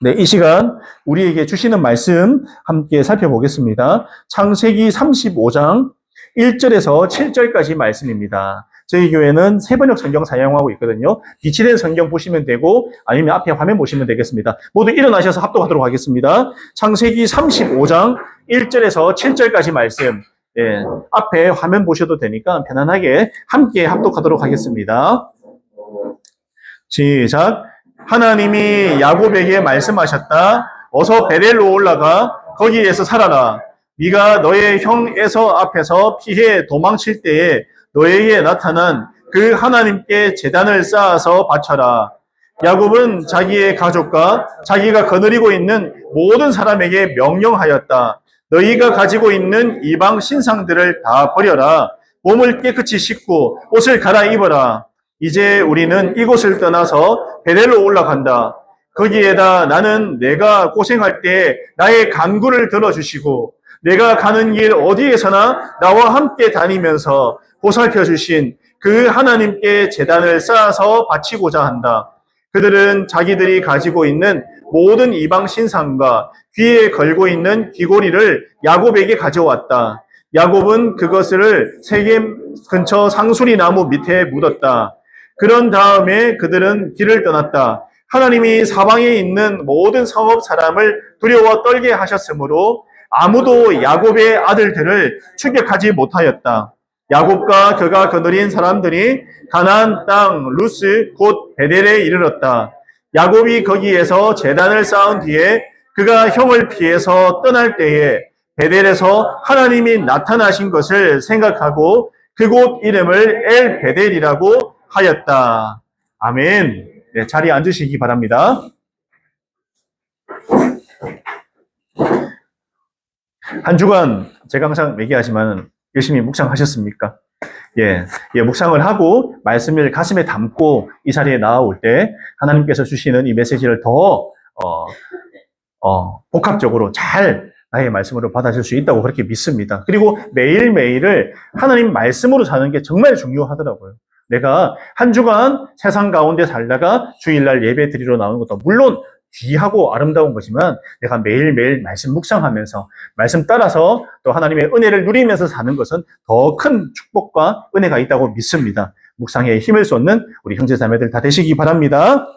네, 이 시간 우리에게 주시는 말씀 함께 살펴보겠습니다. 창세기 35장 1절에서 7절까지 말씀입니다. 저희 교회는 세번역 성경 사용하고 있거든요. 빛이 된 성경 보시면 되고 아니면 앞에 화면 보시면 되겠습니다. 모두 일어나셔서 합독하도록 하겠습니다. 창세기 35장 1절에서 7절까지 말씀. 예, 앞에 화면 보셔도 되니까 편안하게 함께 합독하도록 하겠습니다. 시작. 하나님이 야곱에게 말씀하셨다. 어서 베델로 올라가 거기에서 살아라. 네가 너의 형 에서 앞에서 피해 도망칠 때에 너에게 나타난 그 하나님께 제단을 쌓아서 바쳐라. 야곱은 자기의 가족과 자기가 거느리고 있는 모든 사람에게 명령하였다. 너희가 가지고 있는 이방 신상들을 다 버려라. 몸을 깨끗이 씻고 옷을 갈아입어라. 이제 우리는 이곳을 떠나서 베델로 올라간다. 거기에다 나는 내가 고생할 때 나의 간구를 들어주시고 내가 가는 길 어디에서나 나와 함께 다니면서 보살펴 주신 그 하나님께 제단을 쌓아서 바치고자 한다. 그들은 자기들이 가지고 있는 모든 이방 신상과 귀에 걸고 있는 귀고리를 야곱에게 가져왔다. 야곱은 그것을 세겜 근처 상수리 나무 밑에 묻었다. 그런 다음에 그들은 길을 떠났다. 하나님이 사방에 있는 모든 성읍 사람을 두려워 떨게 하셨으므로 아무도 야곱의 아들들을 추격하지 못하였다. 야곱과 그가 거느린 사람들이 가나안 땅 루스 곧 베델에 이르렀다. 야곱이 거기에서 제단을 쌓은 뒤에 그가 형을 피해서 떠날 때에 베델에서 하나님이 나타나신 것을 생각하고 그곳 이름을 엘 베델이라고 하였다. 아멘. 네, 자리에 앉으시기 바랍니다. 한 주간 제가 항상 얘기하지만 열심히 묵상하셨습니까? 예, 묵상을 하고 말씀을 가슴에 담고 이 자리에 나올 때 하나님께서 주시는 이 메시지를 더 복합적으로 잘 나의 말씀으로 받아줄 수 있다고 그렇게 믿습니다. 그리고 매일매일을 하나님 말씀으로 사는 게 정말 중요하더라고요. 내가 한 주간 세상 가운데 살다가 주일날 예배 드리러 나오는 것도 물론 귀하고 아름다운 거지만 내가 매일매일 말씀 묵상하면서 말씀 따라서 또 하나님의 은혜를 누리면서 사는 것은 더 큰 축복과 은혜가 있다고 믿습니다. 묵상에 힘을 쏟는 우리 형제자매들 다 되시기 바랍니다.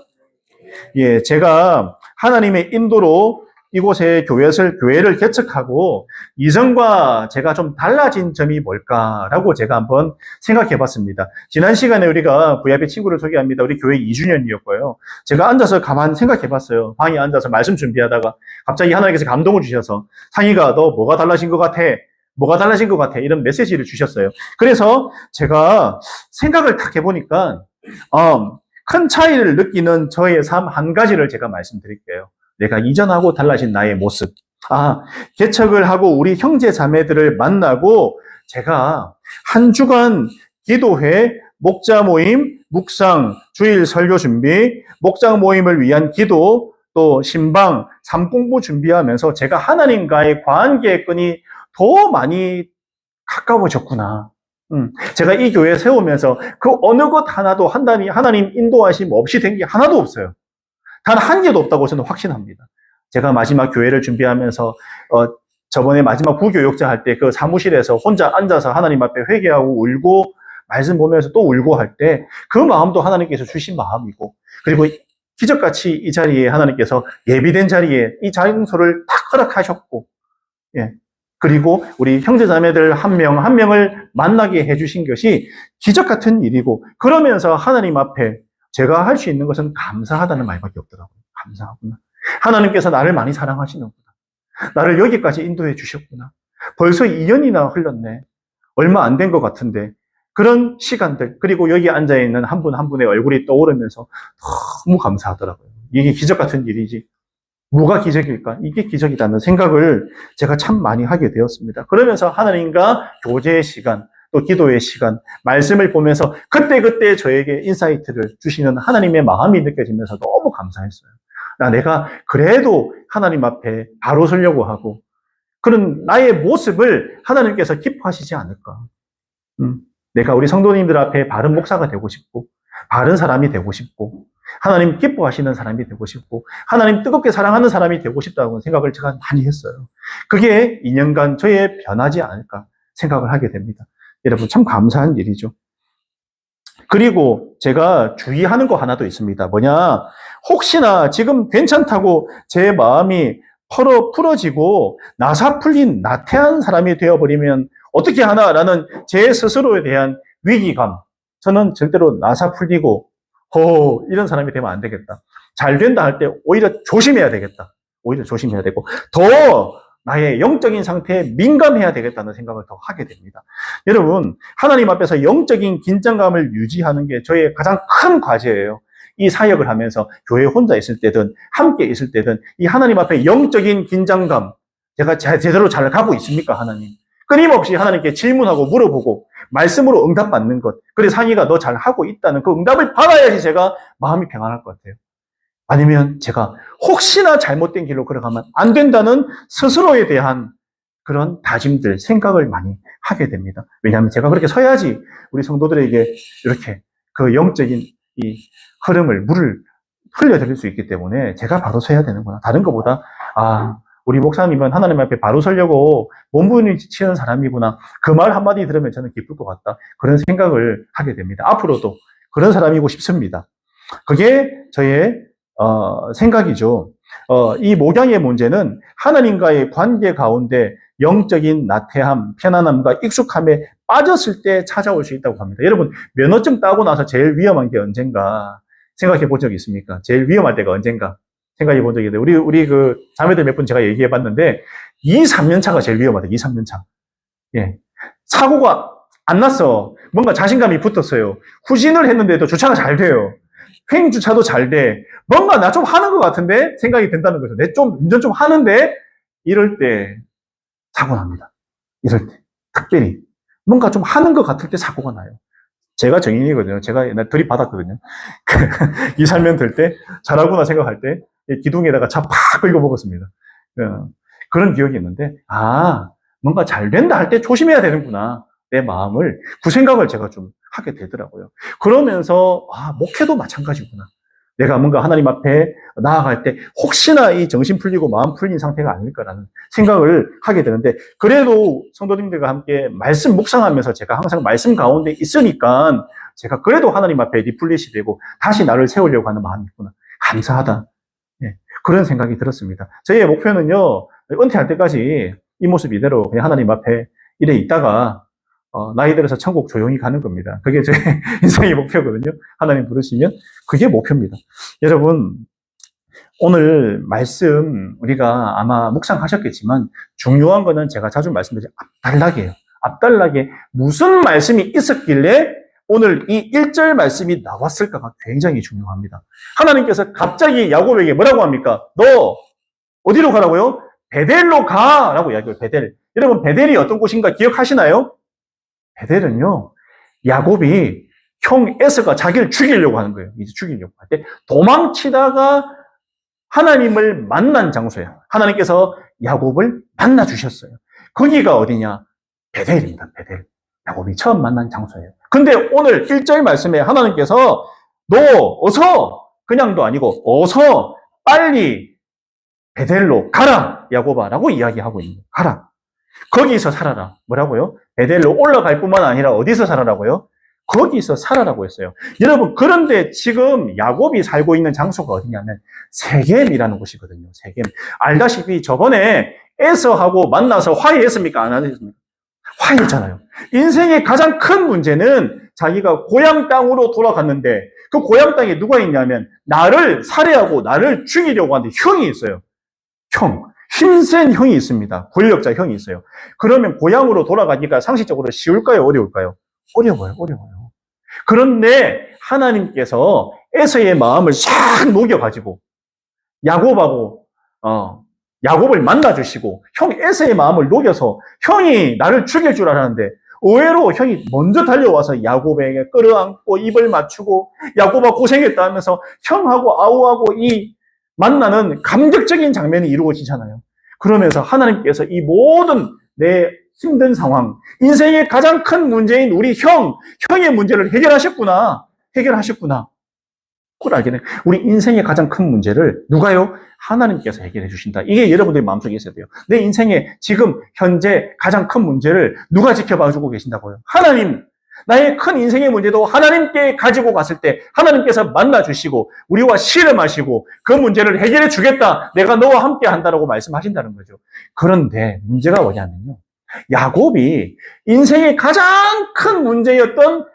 예, 제가 하나님의 인도로 이곳에 교회를 개척하고 이전과 제가 좀 달라진 점이 뭘까라고 제가 한번 생각해 봤습니다. 지난 시간에 우리가 VIP 친구를 소개합니다. 우리 교회 2주년이었고요. 제가 앉아서 가만 생각해 봤어요. 방에 앉아서 말씀 준비하다가 갑자기 하나님께서 감동을 주셔서 상희가 너 뭐가 달라진 것 같아? 뭐가 달라진 것 같아? 이런 메시지를 주셨어요. 그래서 제가 생각을 딱 해보니까 큰 차이를 느끼는 저의 삶 한 가지를 제가 말씀드릴게요. 내가 이전하고 달라진 나의 모습. 개척을 하고 우리 형제 자매들을 만나고 제가 한 주간 기도회, 목자 모임, 묵상, 주일 설교 준비, 목장 모임을 위한 기도, 또 신방, 삶 공부 준비하면서 제가 하나님과의 관계의 끈이 더 많이 가까워졌구나. 제가 이 교회 세우면서 그 어느 것 하나도 하나님 인도하심 없이 된 게 하나도 없어요. 단 한 개도 없다고 저는 확신합니다. 제가 마지막 교회를 준비하면서 저번에 마지막 부교육자 할 때 그 사무실에서 혼자 앉아서 하나님 앞에 회개하고 울고 말씀 보면서 또 울고 할 때 그 마음도 하나님께서 주신 마음이고 그리고 기적같이 이 자리에 하나님께서 예비된 자리에 이 장소를 딱 허락하셨고 예. 그리고 우리 형제자매들 한 명 한 명을 만나게 해주신 것이 기적 같은 일이고 그러면서 하나님 앞에 제가 할 수 있는 것은 감사하다는 말밖에 없더라고요. 감사하구나. 하나님께서 나를 많이 사랑하시는구나. 나를 여기까지 인도해 주셨구나. 벌써 2년이나 흘렀네. 얼마 안 된 것 같은데. 그런 시간들, 그리고 여기 앉아있는 한 분 한 분의 얼굴이 떠오르면서 너무 감사하더라고요. 이게 기적 같은 일이지. 뭐가 기적일까? 이게 기적이라는 생각을 제가 참 많이 하게 되었습니다. 그러면서 하나님과 교제의 시간, 또 기도의 시간, 말씀을 보면서 그때그때 저에게 인사이트를 주시는 하나님의 마음이 느껴지면서 너무 감사했어요. 내가 그래도 하나님 앞에 바로 서려고 하고 그런 나의 모습을 하나님께서 기뻐하시지 않을까. 내가 우리 성도님들 앞에 바른 목사가 되고 싶고 바른 사람이 되고 싶고 하나님 기뻐하시는 사람이 되고 싶고 하나님 뜨겁게 사랑하는 사람이 되고 싶다고 생각을 제가 많이 했어요. 그게 2년간 저의 변하지 않을까 생각을 하게 됩니다. 여러분 참 감사한 일이죠. 그리고 제가 주의하는 거 하나 도 있습니다. 뭐냐? 혹시나 지금 괜찮다고 제 마음이 풀어지고 나사 풀린 나태한 사람이 되어버리면 어떻게 하나라는 제 스스로에 대한 위기감. 저는 절대로 나사 풀리고 이런 사람이 되면 안 되겠다. 잘 된다 할 때 오히려 조심해야 되겠다. 오히려 조심해야 되고 더 나의 영적인 상태에 민감해야 되겠다는 생각을 더 하게 됩니다. 여러분, 하나님 앞에서 영적인 긴장감을 유지하는 게 저의 가장 큰 과제예요. 이 사역을 하면서 교회에 혼자 있을 때든 함께 있을 때든 이 하나님 앞에 영적인 긴장감, 제가 제대로 잘 가고 있습니까, 하나님? 끊임없이 하나님께 질문하고 물어보고 말씀으로 응답받는 것. 그래 상의가 너 잘하고 있다는 그 응답을 받아야지 제가 마음이 평안할 것 같아요. 아니면 제가 혹시나 잘못된 길로 걸어가면 안 된다는 스스로에 대한 그런 다짐들, 생각을 많이 하게 됩니다. 왜냐하면 제가 그렇게 서야지 우리 성도들에게 이렇게 그 영적인 이 흐름을, 물을 흘려드릴 수 있기 때문에 제가 바로 서야 되는구나. 다른 것보다 우리 목사님은 하나님 앞에 바로 서려고 몸부림치는 사람이구나. 그 말 한마디 들으면 저는 기쁠 것 같다. 그런 생각을 하게 됩니다. 앞으로도 그런 사람이고 싶습니다. 그게 저의 생각이죠. 이 목양의 문제는 하나님과의 관계 가운데 영적인 나태함, 편안함과 익숙함에 빠졌을 때 찾아올 수 있다고 합니다. 여러분, 면허증 따고 나서 제일 위험한 게 언젠가 생각해 본 적이 있습니까? 제일 위험할 때가 언젠가 생각해 본 적이 있는데, 우리 그 자매들 몇 분 제가 얘기해 봤는데, 2, 3년 차가 제일 위험하다. 2, 3년 차. 예. 사고가 안 났어. 뭔가 자신감이 붙었어요. 후진을 했는데도 주차가 잘 돼요. 횡 주차도 잘 돼. 뭔가 나 좀 하는 것 같은데 생각이 든다는 거죠. 내 좀 운전 좀 하는데 이럴 때 사고 납니다. 이럴 때 특별히 뭔가 좀 하는 것 같을 때 사고가 나요. 제가 정인이거든요. 제가 옛날 들이받았거든요. 2, 3년 될 때 잘하구나 생각할 때 기둥에다가 차 팍 긁어 먹었습니다. 그런 기억이 있는데 뭔가 잘 된다 할 때 조심해야 되는구나. 내 마음을, 그 생각을 제가 좀 하게 되더라고요. 그러면서 목회도 마찬가지구나. 내가 뭔가 하나님 앞에 나아갈 때 혹시나 이 정신 풀리고 마음 풀린 상태가 아닐까라는 생각을 하게 되는데, 그래도 성도님들과 함께 말씀 묵상하면서 제가 항상 말씀 가운데 있으니까 제가 그래도 하나님 앞에 리플릿이 되고 다시 나를 세우려고 하는 마음이 있구나. 감사하다. 그런 생각이 들었습니다. 저희의 목표는요, 은퇴할 때까지 이 모습 이대로 그냥 하나님 앞에 이래 있다가 나이 들어서 천국 조용히 가는 겁니다. 그게 제 인생의 목표거든요. 하나님 부르시면 그게 목표입니다. 여러분, 오늘 말씀 우리가 아마 묵상하셨겠지만 중요한 거는 제가 자주 말씀드린 앞달락이에요. 앞달락에 무슨 말씀이 있었길래 오늘 이 1절 말씀이 나왔을까가 굉장히 중요합니다. 하나님께서 갑자기 야곱에게 뭐라고 합니까? 너 어디로 가라고요? 베델로 가라고 이야기해요. 베델. 여러분, 베델이 어떤 곳인가 기억하시나요? 베델은요, 야곱이 형 에서가 자기를 죽이려고 하는 거예요. 이제 죽이려고 할 때 도망치다가 하나님을 만난 장소예요. 하나님께서 야곱을 만나 주셨어요. 거기가 어디냐? 베델입니다. 베델. 야곱이 처음 만난 장소예요. 근데 오늘 1절 말씀에 하나님께서 너 어서, 그냥도 아니고 어서 빨리 베델로 가라, 야곱아 라고 이야기하고 있는 거예요. 가라. 거기서 살아라. 뭐라고요? 베델로 올라갈 뿐만 아니라 어디서 살아라고요? 거기서 살아라고 했어요. 여러분, 그런데 지금 야곱이 살고 있는 장소가 어디냐면 세겜이라는 곳이거든요. 세겜. 알다시피 저번에 에서하고 만나서 화해했습니까? 안 하셨습니까? 화해했잖아요. 인생의 가장 큰 문제는 자기가 고향 땅으로 돌아갔는데 그 고향 땅에 누가 있냐면 나를 살해하고 나를 죽이려고 하는데 형이 있어요. 형. 힘센 형이 있습니다. 권력자 형이 있어요. 그러면 고향으로 돌아가기가 상식적으로 쉬울까요? 어려울까요? 어려워요. 그런데 하나님께서 에서의 마음을 싹 녹여가지고 야곱을 만나주시고 형 에서의 마음을 녹여서 형이 나를 죽일 줄 알았는데 의외로 형이 먼저 달려와서 야곱에게 끌어안고 입을 맞추고 야곱아 고생했다 하면서 형하고 아우하고 이 만나는 감격적인 장면이 이루어지잖아요. 그러면서 하나님께서 이 모든 내 힘든 상황, 인생의 가장 큰 문제인 우리 형의 문제를 해결하셨구나. 그걸 알게 돼. 우리 인생의 가장 큰 문제를 누가요? 하나님께서 해결해 주신다. 이게 여러분들의 마음속에 있어야 돼요. 내 인생의 지금 현재 가장 큰 문제를 누가 지켜봐 주고 계신다고요? 하나님. 나의 큰 인생의 문제도 하나님께 가지고 갔을 때 하나님께서 만나 주시고 우리와 씨름하시고 그 문제를 해결해 주겠다. 내가 너와 함께 한다라고 말씀하신다는 거죠. 그런데 문제가 뭐냐면요. 야곱이 인생의 가장 큰 문제였던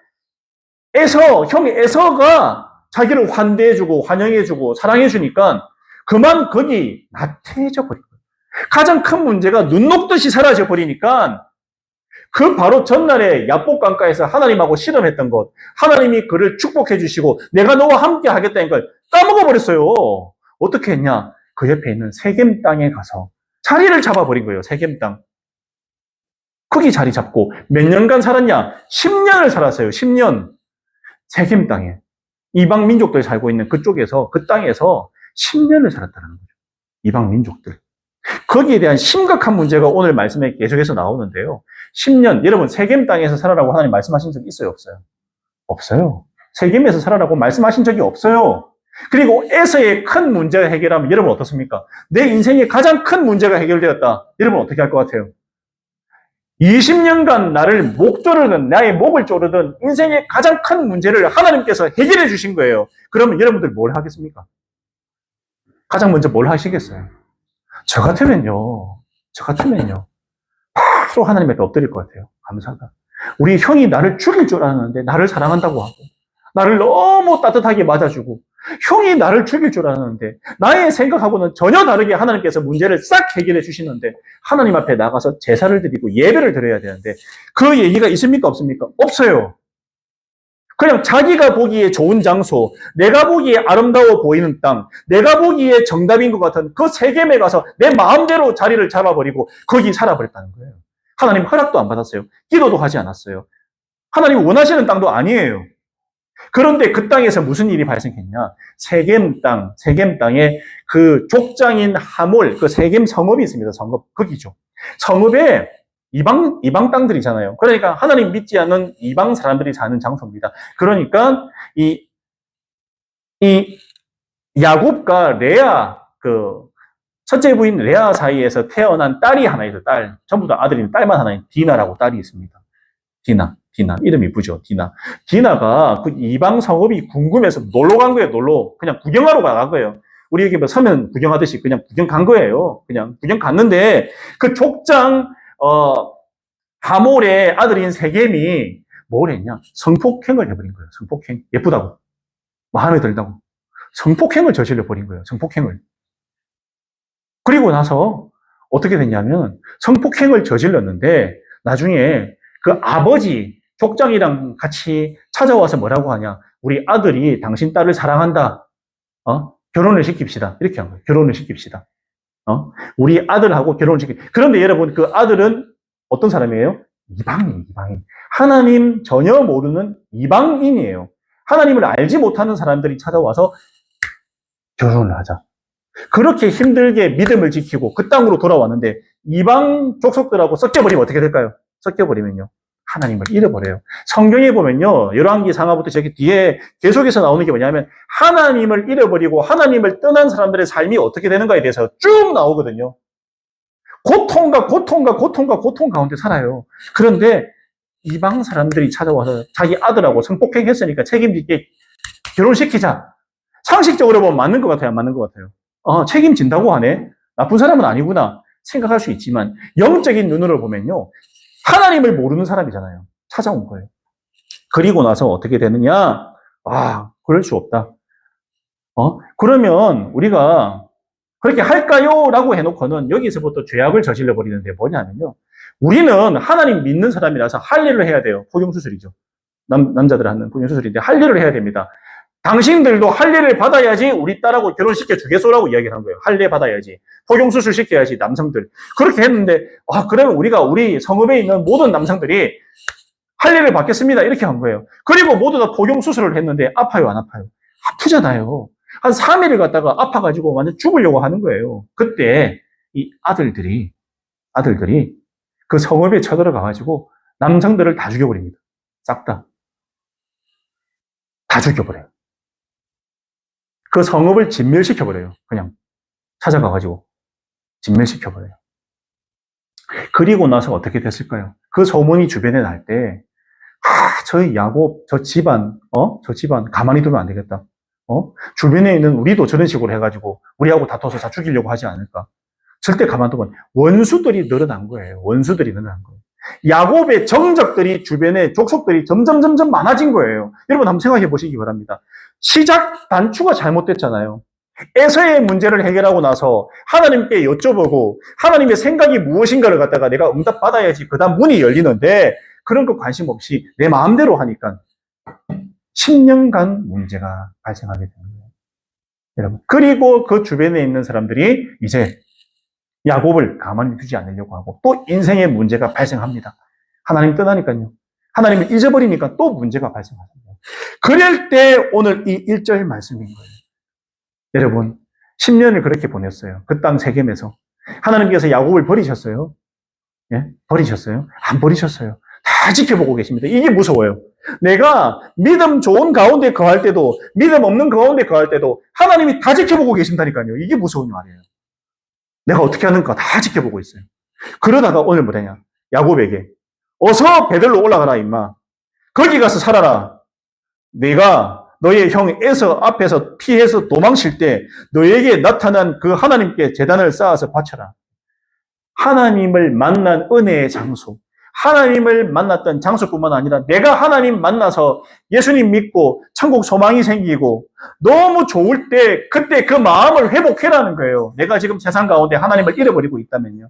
형 에서가 자기를 환대해주고 환영해주고 사랑해주니까 그만 거기 나태해져 버린 거예요. 가장 큰 문제가 눈 녹듯이 사라져 버리니까 그 바로 전날에 야복 강가에서 하나님하고 씨름했던 것, 하나님이 그를 축복해 주시고 내가 너와 함께 하겠다는 걸 까먹어 버렸어요. 어떻게 했냐? 그 옆에 있는 세겜 땅에 가서 자리를 잡아버린 거예요. 세겜 땅. 거기 자리 잡고 몇 년간 살았냐? 10년을 살았어요. 10년. 세겜 땅에. 이방 민족들이 살고 있는 그쪽에서, 그 땅에서 10년을 살았다는 거죠. 이방 민족들. 거기에 대한 심각한 문제가 오늘 말씀에 계속해서 나오는데요. 10년, 여러분, 세겜 땅에서 살아라고 하나님 말씀하신 적이 있어요? 없어요? 없어요. 세겜에서 살아라고 말씀하신 적이 없어요. 그리고 에서의 큰 문제를 해결하면 여러분 어떻습니까? 내 인생의 가장 큰 문제가 해결되었다. 여러분 어떻게 할 것 같아요? 20년간 나를 목 조르던, 나의 목을 조르던 인생의 가장 큰 문제를 하나님께서 해결해 주신 거예요. 그러면 여러분들 뭘 하겠습니까? 가장 먼저 뭘 하시겠어요? 저 같으면요. 바로 하나님 앞에 엎드릴 것 같아요. 감사하다. 우리 형이 나를 죽일 줄 알았는데 나를 사랑한다고 하고, 나를 너무 따뜻하게 맞아주고, 형이 나를 죽일 줄 알았는데 나의 생각하고는 전혀 다르게 하나님께서 문제를 싹 해결해 주시는데 하나님 앞에 나가서 제사를 드리고 예배를 드려야 되는데 그 얘기가 있습니까? 없습니까? 없어요. 그냥 자기가 보기에 좋은 장소, 내가 보기에 아름다워 보이는 땅, 내가 보기에 정답인 것 같은 그 세겜에 가서 내 마음대로 자리를 잡아버리고 거기 살아버렸다는 거예요. 하나님 허락도 안 받았어요. 기도도 하지 않았어요. 하나님 원하시는 땅도 아니에요. 그런데 그 땅에서 무슨 일이 발생했냐? 세겜 땅에 그 족장인 하몰, 그 세겜 성읍이 있습니다. 성읍, 거기죠. 성읍에 이방 땅들이잖아요. 그러니까 하나님 믿지 않는 이방 사람들이 사는 장소입니다. 그러니까 이 야곱과 레아, 그 첫째 부인 레아 사이에서 태어난 딸이 하나 있어요. 딸. 전부 다 아들인 딸만 하나, 디나라고 딸이 있습니다. 디나. 이름 이쁘죠, 디나. 디나가 그 이방 성읍이 궁금해서 놀러 간 거예요, 놀러. 그냥 구경하러 간 거예요. 우리 여기 뭐 서면 구경하듯이 그냥 구경 간 거예요. 그냥 구경 갔는데 그 족장, 하몰의 아들인 세겜이 뭘 했냐? 성폭행을 해버린 거예요, 성폭행. 예쁘다고. 마음에 들다고. 성폭행을 저질러 버린 거예요, 성폭행을. 그리고 나서 어떻게 됐냐면 성폭행을 저질렀는데 나중에 그 아버지, 족장이랑 같이 찾아와서 뭐라고 하냐. 우리 아들이 당신 딸을 사랑한다. 결혼을 시킵시다. 이렇게 한 거예요. 결혼을 시킵시다. 우리 아들하고 결혼을 그런데 여러분, 그 아들은 어떤 사람이에요? 이방인. 하나님 전혀 모르는 이방인이에요. 하나님을 알지 못하는 사람들이 찾아와서 결혼을 하자. 그렇게 힘들게 믿음을 지키고 그 땅으로 돌아왔는데 이방 족속들하고 섞여버리면 어떻게 될까요? 섞여버리면요. 하나님을 잃어버려요. 성경에 보면요. 열왕기 상하부터 저기 뒤에 계속해서 나오는 게 뭐냐면 하나님을 잃어버리고 하나님을 떠난 사람들의 삶이 어떻게 되는가에 대해서 쭉 나오거든요. 고통 가운데 살아요. 그런데 이방 사람들이 찾아와서 자기 아들하고 성폭행했으니까 책임지게 결혼시키자. 상식적으로 보면 맞는 것 같아요. 안 맞는 것 같아요. 책임진다고 하네. 나쁜 사람은 아니구나 생각할 수 있지만 영적인 눈으로 보면요. 하나님을 모르는 사람이잖아요. 찾아온 거예요. 그리고 나서 어떻게 되느냐? 그럴 수 없다. 그러면 우리가 그렇게 할까요? 라고 해놓고는 여기서부터 죄악을 저질러 버리는데 뭐냐면요. 우리는 하나님 믿는 사람이라서 할 일을 해야 돼요. 포경수술이죠. 남자들 하는 포경수술인데 할 일을 해야 됩니다. 당신들도 할례를 받아야지 우리 딸하고 결혼시켜 주겠소라고 이야기를 한 거예요. 할례 받아야지. 포경수술 시켜야지, 남성들. 그렇게 했는데, 그러면 우리 성읍에 있는 모든 남성들이 할례를 받겠습니다. 이렇게 한 거예요. 그리고 모두 다 포경수술을 했는데, 아파요, 안 아파요? 아프잖아요. 한 3일을 갔다가 아파가지고 완전 죽으려고 하는 거예요. 그때 이 아들들이 그 성읍에 쳐들어가가지고 남성들을 다 죽여버립니다. 싹 다. 다 죽여버려요. 그 성읍을 진멸시켜버려요. 그냥 찾아가가지고 진멸시켜버려요. 그리고 나서 어떻게 됐을까요? 그 소문이 주변에 날 때, 저 야곱, 저 집안 가만히 두면 안 되겠다. 주변에 있는 우리도 저런 식으로 해가지고 우리하고 다퉈서 다 죽이려고 하지 않을까? 절대 가만두면 원수들이 늘어난 거예요. 원수들이 늘어난 거예요. 야곱의 정적들이 주변에 족속들이 점점 많아진 거예요. 여러분 한번 생각해 보시기 바랍니다. 시작 단추가 잘못됐잖아요. 에서의 문제를 해결하고 나서 하나님께 여쭤보고 하나님의 생각이 무엇인가를 갖다가 내가 응답 받아야지 그 다음 문이 열리는데 그런 거 관심 없이 내 마음대로 하니까 10년간 문제가 발생하게 되는 거예요. 여러분. 그리고 그 주변에 있는 사람들이 이제 야곱을 가만히 두지 않으려고 하고 또 인생의 문제가 발생합니다. 하나님 떠나니까요. 하나님을 잊어버리니까 또 문제가 발생합니다. 그럴 때 오늘 이 1절 말씀인 거예요. 여러분, 10년을 그렇게 보냈어요. 그 땅 세겜에서. 하나님께서 야곱을 버리셨어요? 예? 버리셨어요? 안 버리셨어요. 다 지켜보고 계십니다. 이게 무서워요. 내가 믿음 좋은 가운데 거할 때도, 믿음 없는 가운데 거할 때도 하나님이 다 지켜보고 계신다니까요. 이게 무서운 말이에요. 내가 어떻게 하는가 다 지켜보고 있어요. 그러다가 오늘 뭐냐? 야곱에게 어서 베들로 올라가라 임마. 거기 가서 살아라. 내가 너의 형 에서 앞에서 피해서 도망칠 때 너에게 나타난 그 하나님께 제단을 쌓아서 바쳐라. 하나님을 만난 은혜의 장소. 하나님을 만났던 장소뿐만 아니라 내가 하나님 만나서 예수님 믿고 천국 소망이 생기고 너무 좋을 때 그때 그 마음을 회복해라는 거예요. 내가 지금 세상 가운데 하나님을 잃어버리고 있다면요.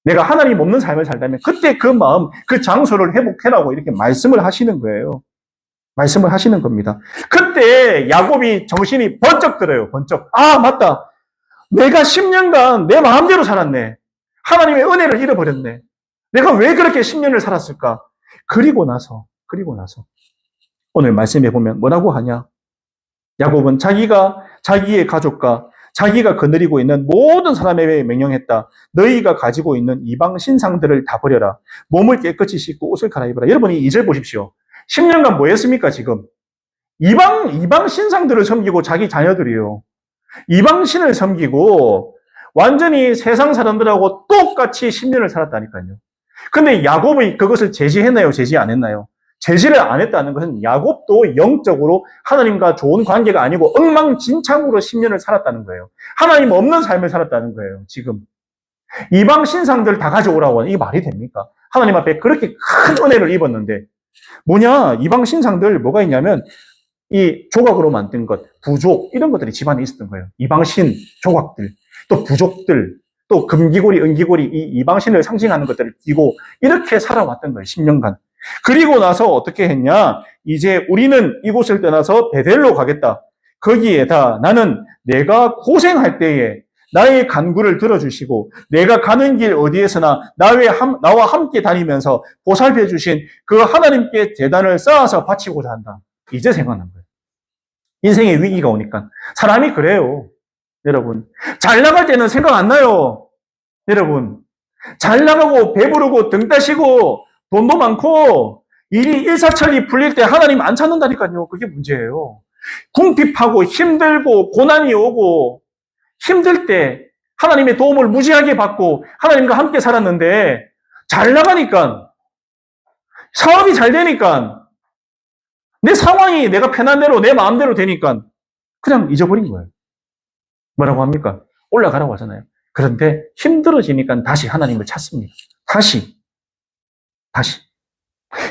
내가 하나님 없는 삶을 살다면 그때 그 마음, 그 장소를 회복해라고 이렇게 말씀을 하시는 거예요. 말씀을 하시는 겁니다. 그때 야곱이 정신이 번쩍 들어요. 번쩍. 아, 맞다. 내가 10년간 내 마음대로 살았네. 하나님의 은혜를 잃어버렸네. 내가 왜 그렇게 10년을 살았을까? 그리고 나서 오늘 말씀해 보면 뭐라고 하냐? 야곱은 자기의 가족과 자기가 거느리고 있는 모든 사람에게 명령했다. 너희가 가지고 있는 이방 신상들을 다 버려라. 몸을 깨끗이 씻고 옷을 갈아입어라. 여러분이 2절 보십시오. 10년간 뭐 했습니까, 지금? 이방 신상들을 섬기고 자기 자녀들이요. 이방신을 섬기고 완전히 세상 사람들하고 똑같이 10년을 살았다니까요. 근데 야곱이 그것을 제지했나요? 제지 안 했나요? 제지를 안 했다는 것은 야곱도 영적으로 하나님과 좋은 관계가 아니고 엉망진창으로 10년을 살았다는 거예요. 하나님 없는 삶을 살았다는 거예요, 지금. 이방 신상들 다 가져오라고 하는 이게 말이 됩니까? 하나님 앞에 그렇게 큰 은혜를 입었는데 뭐냐? 이방 신상들 뭐가 있냐면 이 조각으로 만든 것, 부족 이런 것들이 집안에 있었던 거예요. 이방신 조각들, 또 부족들, 또 금기고리, 은기고리 이 이방신을 상징하는 것들을 끼고 이렇게 살아왔던 거예요. 10년간. 그리고 나서 어떻게 했냐? 이제 우리는 이곳을 떠나서 베델로 가겠다. 거기에다 나는 내가 고생할 때에 나의 간구를 들어주시고 내가 가는 길 어디에서나 나와 함께 다니면서 보살펴 주신 그 하나님께 제단을 쌓아서 바치고자 한다. 이제 생각난 거예요. 인생의 위기가 오니까. 사람이 그래요. 여러분. 잘 나갈 때는 생각 안 나요. 여러분. 잘 나가고 배부르고 등 따시고 돈도 많고 일이 일사천리 풀릴 때 하나님 안 찾는다니까요. 그게 문제예요. 궁핍하고 힘들고 고난이 오고 힘들 때 하나님의 도움을 무지하게 받고 하나님과 함께 살았는데 잘 나가니까 사업이 잘 되니까 내 상황이 내가 편한 대로 내 마음대로 되니까 그냥 잊어버린 거예요. 뭐라고 합니까? 올라가라고 하잖아요. 그런데 힘들어지니까 다시 하나님을 찾습니다. 다시.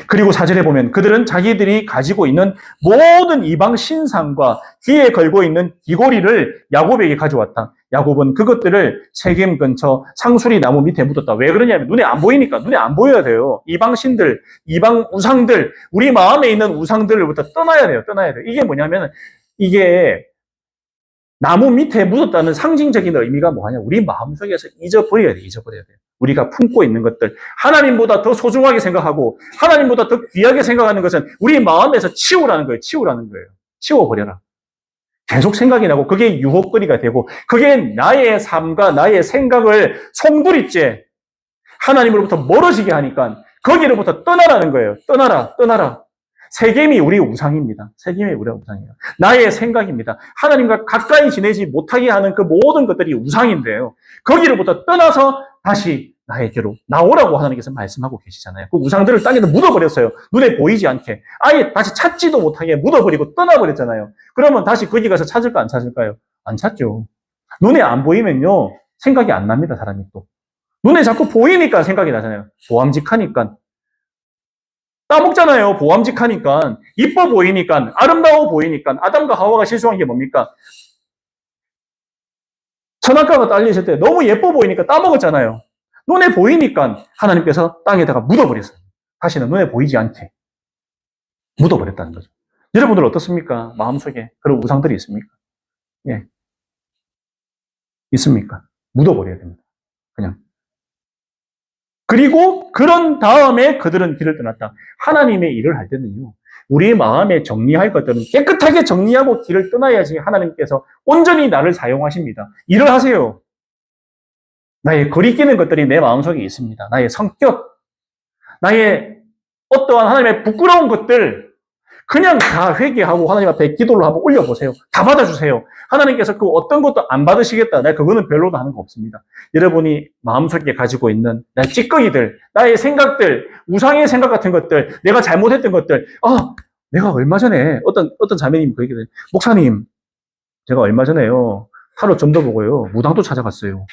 그리고 4절에 보면 그들은 자기들이 가지고 있는 모든 이방 신상과 귀에 걸고 있는 귀고리를 야곱에게 가져왔다. 야곱은 그것들을 세겜 근처 상수리 나무 밑에 묻었다. 왜 그러냐면 눈에 안 보이니까. 눈에 안 보여야 돼요. 이방 신들, 이방 우상들, 우리 마음에 있는 우상들부터 떠나야 돼요. 이게 뭐냐면 이게 나무 밑에 묻었다는 상징적인 의미가 뭐냐? 우리 마음속에서 잊어버려야 돼. 우리가 품고 있는 것들, 하나님보다 더 소중하게 생각하고 하나님보다 더 귀하게 생각하는 것은 우리 마음에서 치우라는 거예요. 치워버려라. 계속 생각이 나고 그게 유혹거리가 되고 그게 나의 삶과 나의 생각을 송두리째 하나님으로부터 멀어지게 하니까 거기로부터 떠나라는 거예요. 떠나라. 세겜이 우리의 우상입니다. 세겜이 우리의 우상이에요. 나의 생각입니다. 하나님과 가까이 지내지 못하게 하는 그 모든 것들이 우상인데요. 거기로부터 떠나서 다시 나에게로 나오라고 하나님께서 말씀하고 계시잖아요. 그 우상들을 땅에다 묻어버렸어요. 눈에 보이지 않게. 아예 다시 찾지도 못하게 묻어버리고 떠나버렸잖아요. 그러면 다시 거기 가서 찾을까 안 찾을까요? 안 찾죠. 눈에 안 보이면요. 생각이 안 납니다. 사람이 또. 눈에 자꾸 보이니까 생각이 나잖아요. 보암직하니까. 따먹잖아요. 보암직하니까. 이뻐 보이니까. 아름다워 보이니까. 아담과 하와가 실수한 게 뭡니까? 선악과가 딸리실 때 너무 예뻐 보이니까 따먹었잖아요. 눈에 보이니까 하나님께서 땅에다가 묻어버렸어요. 다시는 눈에 보이지 않게 묻어버렸다는 거죠. 여러분들 어떻습니까? 마음속에 그런 우상들이 있습니까? 예. 있습니까? 묻어버려야 됩니다. 그냥. 그리고 그런 다음에 그들은 길을 떠났다. 하나님의 일을 할 때는요. 우리의 마음에 정리할 것들은 깨끗하게 정리하고 길을 떠나야지 하나님께서 온전히 나를 사용하십니다. 일을 하세요. 나의 거리끼는 것들이 내 마음속에 있습니다. 나의 성격, 나의 어떠한 하나님의 부끄러운 것들 그냥 다 회개하고 하나님 앞에 기도를 한번 올려보세요. 다 받아주세요. 하나님께서 그 어떤 것도 안 받으시겠다. 나 그거는 별로도 하는 거 없습니다. 여러분이 마음속에 가지고 있는 나의 찌꺼기들, 나의 생각들, 우상의 생각 같은 것들, 내가 잘못했던 것들, 내가 얼마 전에 어떤 자매님이 그 얘기를 해요. 목사님, 제가 얼마 전에요. 타로 점도 보고요. 무당도 찾아갔어요.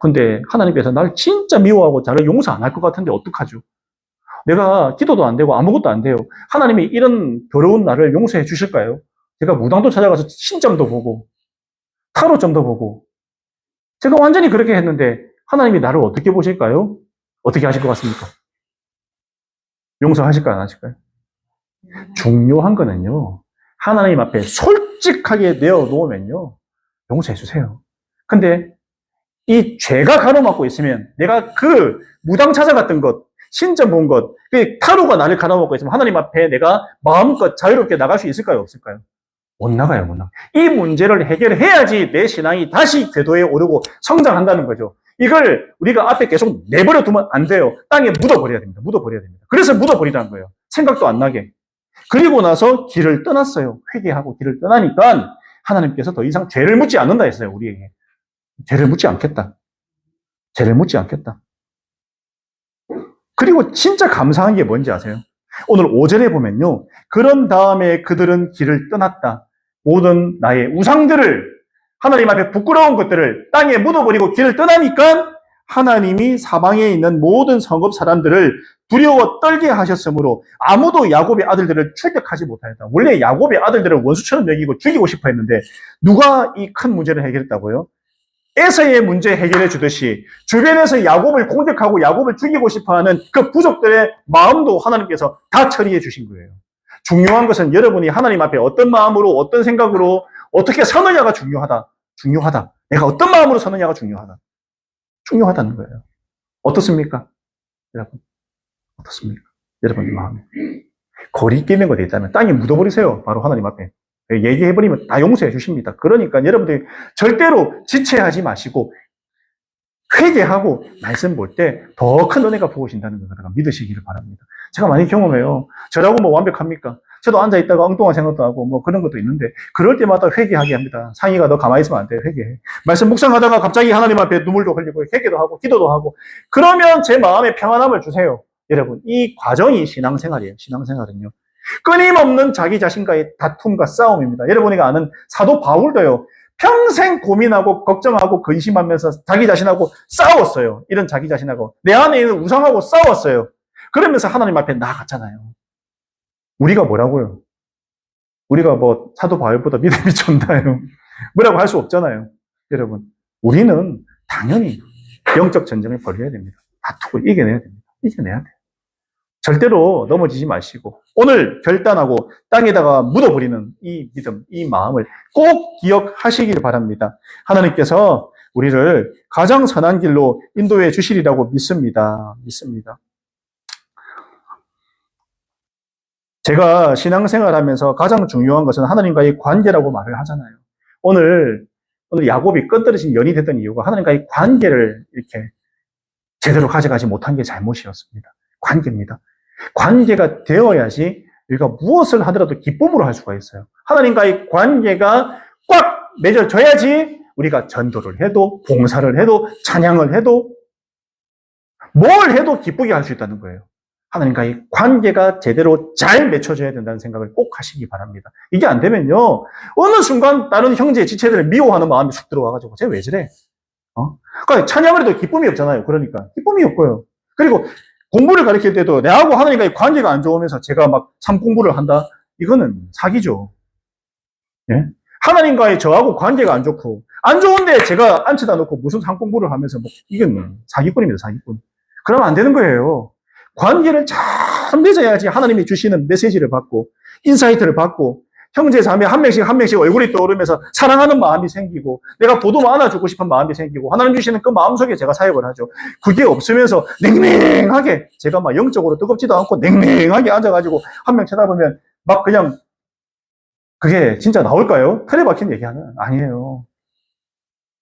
근데 하나님께서 날 진짜 미워하고 나를 용서 안 할 것 같은데 어떡하죠? 내가 기도도 안 되고 아무것도 안 돼요. 하나님이 이런 더러운 나를 용서해 주실까요? 제가 무당도 찾아가서 신점도 보고 타로점도 보고 제가 완전히 그렇게 했는데 하나님이 나를 어떻게 보실까요? 어떻게 하실 것 같습니까? 용서하실까요? 안 하실까요? 중요한 거는요. 하나님 앞에 솔직하게 내어놓으면요. 용서해 주세요. 근데 이 죄가 가로막고 있으면 내가 그 무당 찾아갔던 것, 신점 본 것, 그 타로가 나를 가로막고 있으면 하나님 앞에 내가 마음껏 자유롭게 나갈 수 있을까요? 없을까요? 못 나가요, 못 나가요. 이 문제를 해결해야지 내 신앙이 다시 궤도에 오르고 성장한다는 거죠. 이걸 우리가 앞에 계속 내버려 두면 안 돼요. 땅에 묻어버려야 됩니다. 묻어버려야 됩니다. 그래서 묻어버리라는 거예요. 생각도 안 나게. 그리고 나서 길을 떠났어요. 회개하고 길을 떠나니까 하나님께서 더 이상 죄를 묻지 않는다 했어요, 우리에게. 죄를 묻지 않겠다. 죄를 묻지 않겠다. 그리고 진짜 감사한 게 뭔지 아세요? 오늘 5절에 보면요. 그런 다음에 그들은 길을 떠났다. 모든 나의 우상들을 하나님 앞에 부끄러운 것들을 땅에 묻어버리고 길을 떠나니까 하나님이 사방에 있는 모든 성읍 사람들을 두려워 떨게 하셨으므로 아무도 야곱의 아들들을 출격하지 못하였다. 원래 야곱의 아들들을 원수처럼 여기고 죽이고 싶어 했는데 누가 이 큰 문제를 해결했다고요? 에서의 문제 해결해 주듯이 주변에서 야곱을 공격하고 야곱을 죽이고 싶어하는 그 부족들의 마음도 하나님께서 다 처리해 주신 거예요. 중요한 것은 여러분이 하나님 앞에 어떤 마음으로 어떤 생각으로 어떻게 서느냐가 중요하다. 내가 어떤 마음으로 서느냐가 중요하다는 거예요. 어떻습니까? 여러분 어떻습니까? 여러분 마음에 거리 끼는 것이 있다면 땅에 묻어버리세요. 바로 하나님 앞에. 얘기해버리면 다 용서해 주십니다. 그러니까 여러분들이 절대로 지체하지 마시고 회개하고 말씀 볼 때 더 큰 은혜가 부어진다는 걸 믿으시기를 바랍니다. 제가 많이 경험해요. 저라고 뭐 완벽합니까? 저도 앉아있다가 엉뚱한 생각도 하고 뭐 그런 것도 있는데 그럴 때마다 회개하게 합니다. 상의가 너 가만히 있으면 안 돼. 회개해. 말씀 묵상하다가 갑자기 하나님 앞에 눈물도 흘리고 회개도 하고 기도도 하고 그러면 제 마음에 평안함을 주세요. 여러분 이 과정이 신앙생활이에요. 신앙생활은요. 끊임없는 자기 자신과의 다툼과 싸움입니다. 여러분이 아는 사도 바울도요. 평생 고민하고 걱정하고 근심하면서 자기 자신하고 싸웠어요. 이런 자기 자신하고 내 안에 있는 우상하고 싸웠어요. 그러면서 하나님 앞에 나아갔잖아요. 우리가 뭐라고요? 우리가 뭐 사도 바울보다 믿음이 좋나요? 뭐라고 할 수 없잖아요. 여러분 우리는 당연히 영적 전쟁을 벌여야 됩니다. 다투고 이겨내야 됩니다. 이겨내야 돼요. 절대로 넘어지지 마시고 오늘 결단하고 땅에다가 묻어버리는 이 믿음, 이 마음을 꼭 기억하시길 바랍니다. 하나님께서 우리를 가장 선한 길로 인도해 주시리라고 믿습니다. 제가 신앙생활하면서 가장 중요한 것은 하나님과의 관계라고 말을 하잖아요. 오늘 야곱이 끈떨어진 연이 됐던 이유가 하나님과의 관계를 이렇게 제대로 가져가지 못한 게 잘못이었습니다. 관계입니다. 관계가 되어야지 우리가 무엇을 하더라도 기쁨으로 할 수가 있어요. 하나님과의 관계가 꽉 맺어져야지 우리가 전도를 해도, 봉사를 해도, 찬양을 해도, 뭘 해도 기쁘게 할 수 있다는 거예요. 하나님과의 관계가 제대로 잘 맺혀져야 된다는 생각을 꼭 하시기 바랍니다. 이게 안 되면요, 어느 순간 다른 형제, 지체들을 미워하는 마음이 쑥 들어와가지고, 쟤 왜 저래? 그러니까 찬양을 해도 기쁨이 없잖아요. 그러니까. 기쁨이 없고요. 그리고 공부를 가르칠 때도 내하고 하나님과의 관계가 안 좋으면서 제가 막 삶 공부를 한다? 이거는 사기죠. 예? 하나님과의 저하고 관계가 안 좋고, 안 좋은데 제가 앉혀다 놓고 무슨 삶 공부를 하면서, 이건 사기꾼입니다, 사기꾼. 그러면 안 되는 거예요. 관계를 잘 맺어야지 하나님이 주시는 메시지를 받고, 인사이트를 받고, 형제 자매 한 명씩 얼굴이 떠오르면서 사랑하는 마음이 생기고, 내가 보듬어 안아주고 싶은 마음이 생기고, 하나님 주시는 그 마음속에 제가 사역을 하죠. 그게 없으면서 냉랭하게, 제가 막 영적으로 뜨겁지도 않고 냉랭하게 앉아가지고 한 명 쳐다보면 막 그냥, 그게 진짜 나올까요? 틀에 박힌 얘기 아니에요.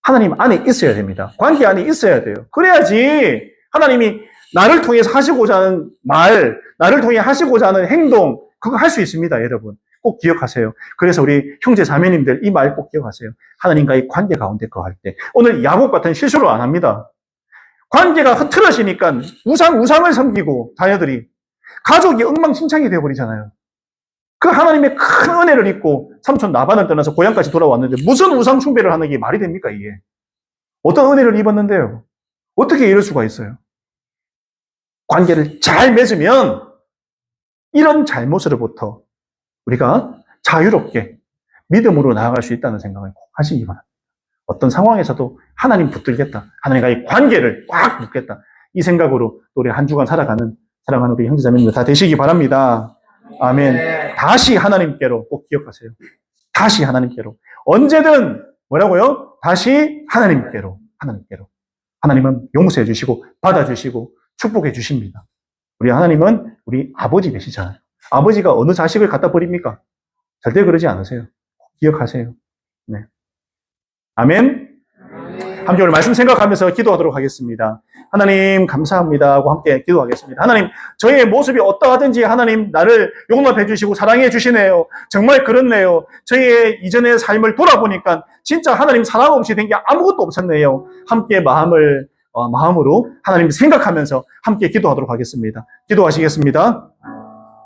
하나님 안에 있어야 됩니다. 관계 안에 있어야 돼요. 그래야지 하나님이 나를 통해서 하시고자 하는 말, 나를 통해 하시고자 하는 행동, 그거 할 수 있습니다, 여러분. 꼭 기억하세요. 그래서 우리 형제 자매님들 이 말 꼭 기억하세요. 하나님과의 관계 가운데 거할 때. 오늘 야곱 같은 실수를 안 합니다. 관계가 흐트러지니까 우상을 섬기고 자녀들이 가족이 엉망진창이 되어버리잖아요. 그 하나님의 큰 은혜를 입고 삼촌 나반을 떠나서 고향까지 돌아왔는데 무슨 우상 숭배를 하는 게 말이 됩니까, 이게? 어떤 은혜를 입었는데요? 어떻게 이럴 수가 있어요? 관계를 잘 맺으면 이런 잘못으로부터 우리가 자유롭게 믿음으로 나아갈 수 있다는 생각을 꼭 하시기 바랍니다. 어떤 상황에서도 하나님 붙들겠다, 하나님과의 관계를 꽉 묶겠다, 이 생각으로 우리 한 주간 살아가는 사랑하는 우리 형제자매님들 다 되시기 바랍니다. 아멘. 다시 하나님께로 꼭 기억하세요. 다시 하나님께로. 언제든 뭐라고요? 다시 하나님께로. 하나님은 용서해 주시고 받아주시고 축복해 주십니다. 우리 하나님은 우리 아버지 되시잖아요. 아버지가 어느 자식을 갖다 버립니까? 절대 그러지 않으세요. 기억하세요. 네. 아멘. 함께 오늘 말씀 생각하면서 기도하도록 하겠습니다. 하나님 감사합니다 하고 함께 기도하겠습니다. 하나님, 저희의 모습이 어떠하든지 하나님 나를 용납해 주시고 사랑해 주시네요. 정말 그렇네요. 저희의 이전의 삶을 돌아보니까 진짜 하나님 사랑 없이 된 게 아무것도 없었네요. 함께 마음으로 하나님 생각하면서 함께 기도하도록 하겠습니다. 기도하시겠습니다.